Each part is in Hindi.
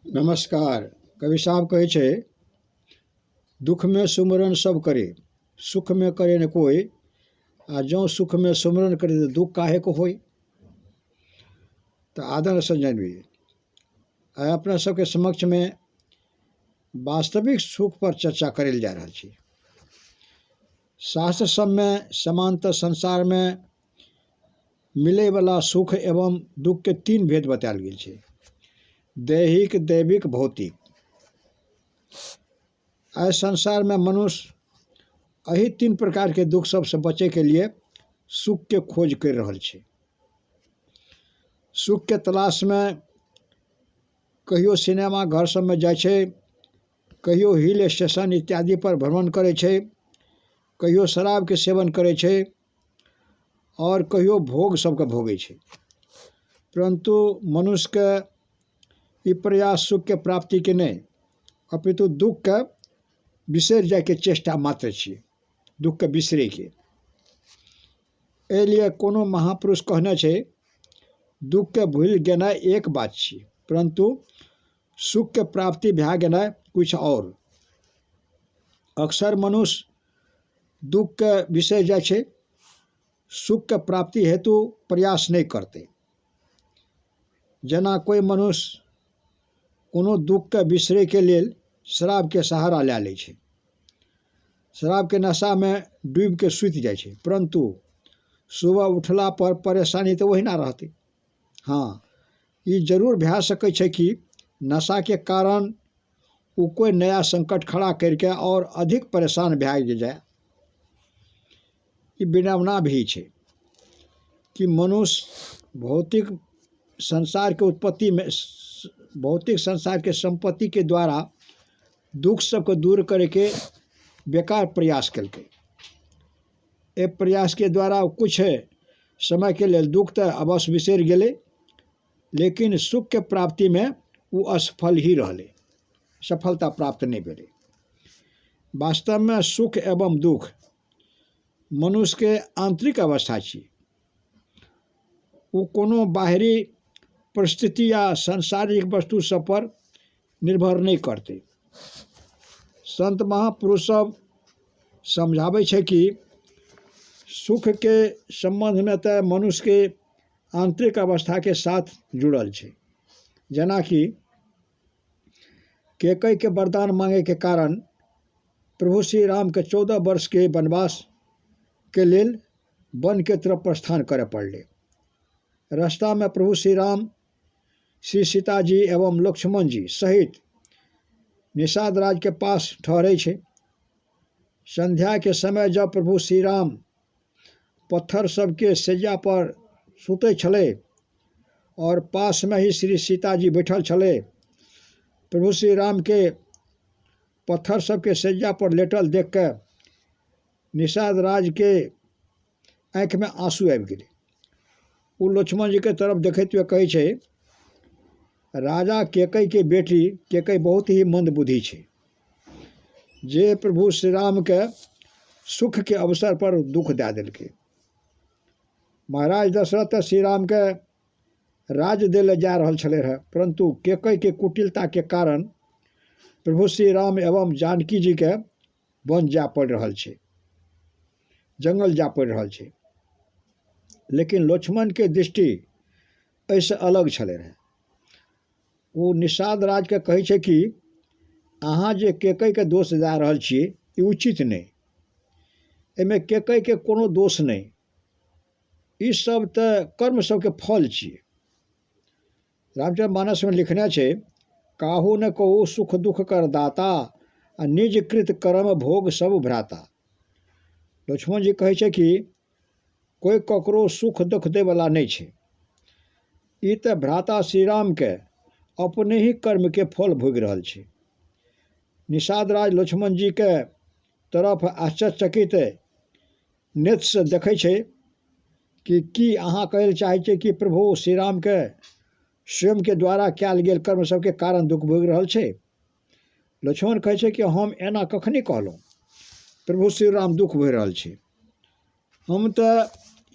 नमस्कार। कवि साहब कहे छे, दुख में सुमरन सब करे, सुख में करे न कोई। आ जो सुख में सुमरन करे तो दुख काहे को होई। तो आदर संजन भी अपना सबके समक्ष में वास्तविक सुख पर चर्चा करेल जा रहा है। शास्त्र सब में समांतर संसार में मिले वाला सुख एवं दुख के तीन भेद बताल गेल छे, दैहिक, दैविक, भौतिक। इस संसार में मनुष्य यही तीन प्रकार के दुख सब से बचे के लिए सुख के खोज कर रहल छे। सुख के तलाश में कहियो सिनेमा घर सब में जाय छे, कहियो हिल स्टेशन इत्यादि पर भ्रमण करे छे, कहियो शराब के सेवन करे छे और कहियो भोग सबके भोगे छे। परंतु मनुष्य के ई प्रयास सुख के प्राप्ति के नहीं, अपितु दुख के बिसर जाए के चेष्टा मात्र छे, दुख के बिसरे के। ए लिए कोनो महापुरुष कहने छे, दुख के भूल गेनाय एक बात छे, परंतु सुख के प्राप्ति भै गेनाय कुछ और। अक्सर मनुष्य दुख के बिसर जाय छे, सुख के प्राप्ति हेतु प्रयास नहीं करते। जना कोई मनुष्य कोनो दुख के बिसरे के लेल शराब के सहारा ले लै छे, शराब के नशा में डूब के सुत जाय छे, परंतु सुबह उठला पर परेशानी तो वही ना रहते। हाँ, ये जरूर भै सकै छे कि नशा के कारण वो कोई नया संकट खड़ा करके और अधिक परेशान भै जाए। ये विडंबना भी छे कि मनुष्य भौतिक संसार के उत्पत्ति में, भौतिक संसार के संपत्ति के द्वारा दुख सबको दूर करे के बेकार प्रयास करके। ए प्रयास के द्वारा कुछ समय के लिए दुख तो अवश्य बिसर गेले, लेकिन सुख के प्राप्ति में वो असफल ही रहले, सफलता प्राप्त नहीं भेले। वास्तव में सुख एवं दुख मनुष्य के आंतरिक अवस्था छे, वो कोनो बाहरी परिस्थिति या सांसारिक वस्तु सब पर निर्भर नहीं करते। संत महापुरुष सब समझावे छे कि सुख के संबंध में तो मनुष्य के आंतरिक अवस्था के साथ जुड़ल छे। जना कि कैकेयी के वरदान मांगे के कारण प्रभु श्री राम के 14 वर्ष के वनवास के लेल वन के तरफ प्रस्थान करे पड़ले। रास्ता में प्रभु श्री राम, श्री सीता जी एवं लक्ष्मण जी सहित निषाद राज के पास ठहरे छे। संध्या के समय जब प्रभु श्री राम पत्थर सबके सज्जा पर सुते छले और पास में ही श्री सीता जी बैठल छले, प्रभु श्री राम के पत्थर सबके सज्जा पर लेटल देख के निषाद राज के आँख में आंसू आबि गेले। वो लक्ष्मण जी के तरफ देखते हुए कहे छे, राजा कैकेयी के बेटी कैकेयी बहुत ही मंद बुद्धि छे, जे प्रभु श्री राम के सुख के अवसर पर दुख दे देलके। महाराज दशरथ श्री राम के राज देले जा रहल छले रहे, परंतु कैकेयी के कुटिलता के कारण प्रभु श्री राम एवं जानकी जी के वन जा पड़ रहल छे, जंगल जा पड़ रहल छे। लेकिन लक्ष्मण के दृष्टि ऐसे अलग छले रहे। वो निषाद राज के कहे छे कि अहाँ जे कैकेयी के दोष दे रहल छिए ई उचित नहीं, एमे कैकेयी के कोनो दोष नहीं, ई सब तो कर्म सबके फल छिए। रामचरितमानस में लिखने छे, काहू न कहू सुख दुख कर दाता, आ निज कृत कर्म भोग सब भ्राता। लक्ष्मण जी कहे छे कि कोई ककरो सुख दुख दे वाला नहीं छे, ई तो भ्राता श्री राम के अपने ही कर्म के फल भोग रहल छे। निषाद राज लक्ष्मण जी के तरफ आश्चर्यचकित नेत्र से देखे छे कि की अहाँ कहल चाहे छे कि प्रभु श्री राम के स्वयं के द्वारा कयल गेल कर्म सबके कारण दुख भोग रहल छे। लक्ष्मण कहे छे कि हम एना कखनी कहलहुँ, प्रभु श्री राम दुख भोग रहल छे। हम तो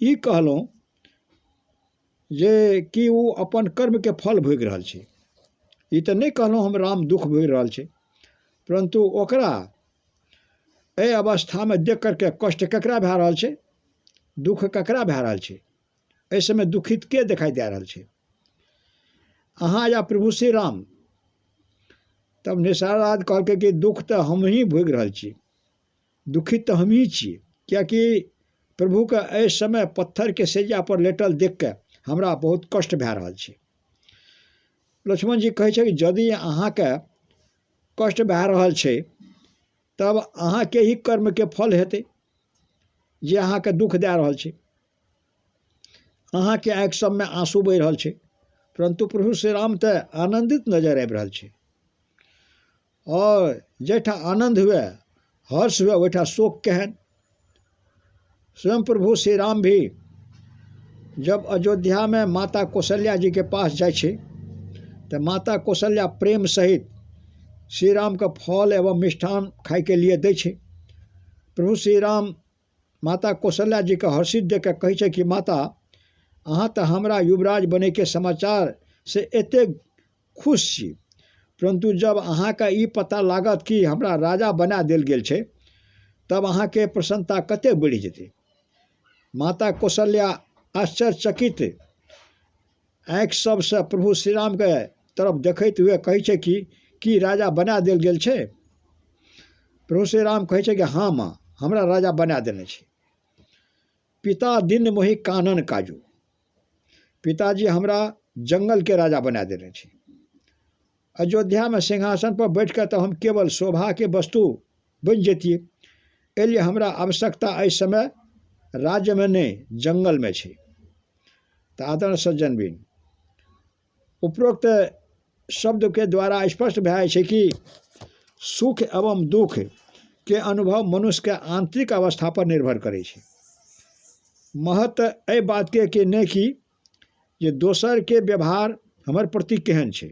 ई कहलहुँ जे कि वो अपन कर्म के फल भोग रहल छे। ई तऽ नहि कहलहुँ हम राम दुख भोगि रहल छै, परंतु ओकरा एहि अवस्थामे देख करके कष्ट ककरा भए रहल छै, दुख ककरा भए रहल छै, एहि समय दुखित के दिखाई दे रहल छै, अहाँ या प्रभु श्री राम। तब निषाद कहलकै कि दुख तऽ हम ही भोगि रहल छी, दुखित तऽ हम ही छियै, किएकि प्रभुके एहि समय पत्थरके सेजा पर लेटल देख के हमरा बहुत कष्ट भए रहल छै। लक्ष्मण जी कहै छै कि यदि अहाँके कष्ट भए रहल छै तब अहाँके ही कर्मके फल हेतै जे अहाँके दुख दए रहल छै, अहाँके आँखि सबमे आंसू बहि रहल छै, परंतु प्रभु श्री राम तऽ आनंदित नजर आबि रहल छै। और जैठा आनंद हुए, हर्ष हुए, ओहिठा शोक केहन। स्वयं प्रभु श्री राम भी जब अयोध्या में माता कौशल्या जी के पास जाइ छै तो माता कौशल्या प्रेम सहित श्री राम के फल एवं मिष्ठान खाए के लिए दै छै। प्रभु श्री राम माता कौशल्या जी के हर्षित देख के कहै छै कि माता अहाँ तो हमरा युवराज बने के समाचार से एते खुश छी, परंतु जब अहाँके ई पता लागत कि हमरा राजा बना देल गेल छै तब अहाँके प्रसन्नता कते बढ़ि जेतै। माता कौशल्या आश्चर्यचकित आँखि सबसे प्रभु श्री राम के तरफ देखैत हुए कहै छै कि राजा बना देल गेल छै। प्रभु श्री राम कहै छै कि हाँ माँ, हमरा राजा बना देने छै। पिता दिन मोहि कानन काजू, पिताजी हमरा जंगल के राजा बना देने छै। अयोध्या में सिंहासन पर बैठ कर तो हम केवल शोभा के वस्तु बन जैतिए, एहि लिए हमरा आवश्यकता एहि समय राज्य में नहीं जंगल में छै। तो आदरणीय सज्जनबिन, उपरोक्त शब्द के द्वारा स्पष्ट भए छै कि सुख एवं दुख के अनुभव मनुष्य के आंतरिक अवस्था पर निर्भर करे छै। महत्व एहि बात के कि नहीं कि जे दोसर के व्यवहार हमर प्रति केहन छै,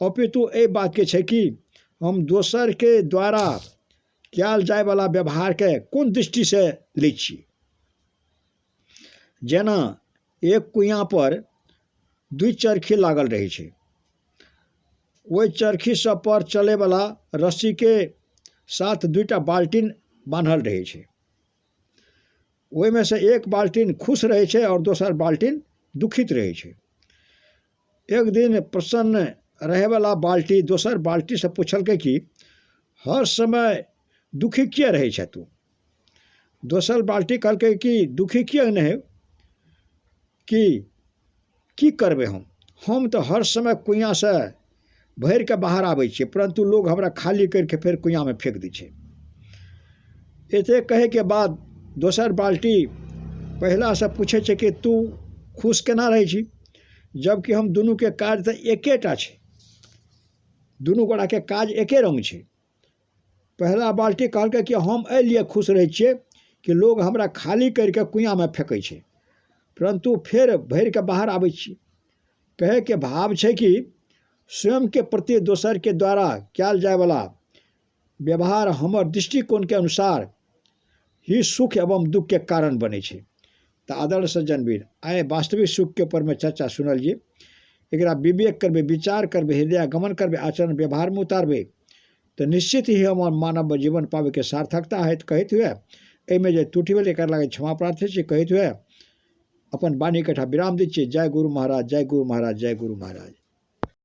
अपितु एहि बात के छै कि हम दोसर के द्वारा कयल जाय वाला व्यवहार के कोन दृष्टि से लै छी। जेना एक कुइयाँ पर दुई चरखी लागल रहै छै, ओहि चरखी सब पर चले वाला रस्सी के साथ दुईटा बाल्टीन बांधल रहै छै, ओहि में से एक बाल्टीन खुश रहै छै और दोसर बाल्टीन दुखित रहै छै। एक दिन प्रसन्न रहे वाला बाल्टी दोसर बाल्टी से पूछलकै कि हर समय दुखी किए रहै छै तू। दोसर बाल्टी कहलकै कि दुखी किए नहीं कि करबै हम तो हर समय कुइयाँ से भरि के बाहर आबै छियै, परंतु लोग हमरा खाली करके फिर कुइयाँ में फेंक दै छै। एते कहे के बाद दोसर बाल्टी पहला से पूछे छै कि तू खुश केना रहै छी, जबकि हम दुनू के काज तो एकेटा छै, दुनू गोड़ा के काज एके रंग छै। पहला बाल्टी कहलकै कि हम एहि लिए खुश रहै छियै कि लोग हमरा खाली करके कुइयाँ में फेंकै छै, परंतु फिर भरि के बाहर आबै छी। कहे के भाव छै कि स्वयं के प्रति दोसर के द्वारा कयल जाय वाला व्यवहार हमर दृष्टिकोण के अनुसार ही सुख एवं दुख के कारण बने छै। तो आदरणीय सज्जनबीर, आए वास्तविक सुख के ऊपर में चर्चा सुनलिए, एकरा विवेक करबे, विचार करबे, हृदय गमन करबे, आचरण व्यवहार में उतारबे तो निश्चित ही हम मानव जीवन पावे के सार्थकता है। कहते हुए एहिमे जे त्रुटि भेल एकर लागे क्षमा प्रार्थी छी, कहते हुए अपन वाणी कठा विराम दी छियै। जय गुरु महाराज, जय गुरु महाराज, जय गुरु महाराज।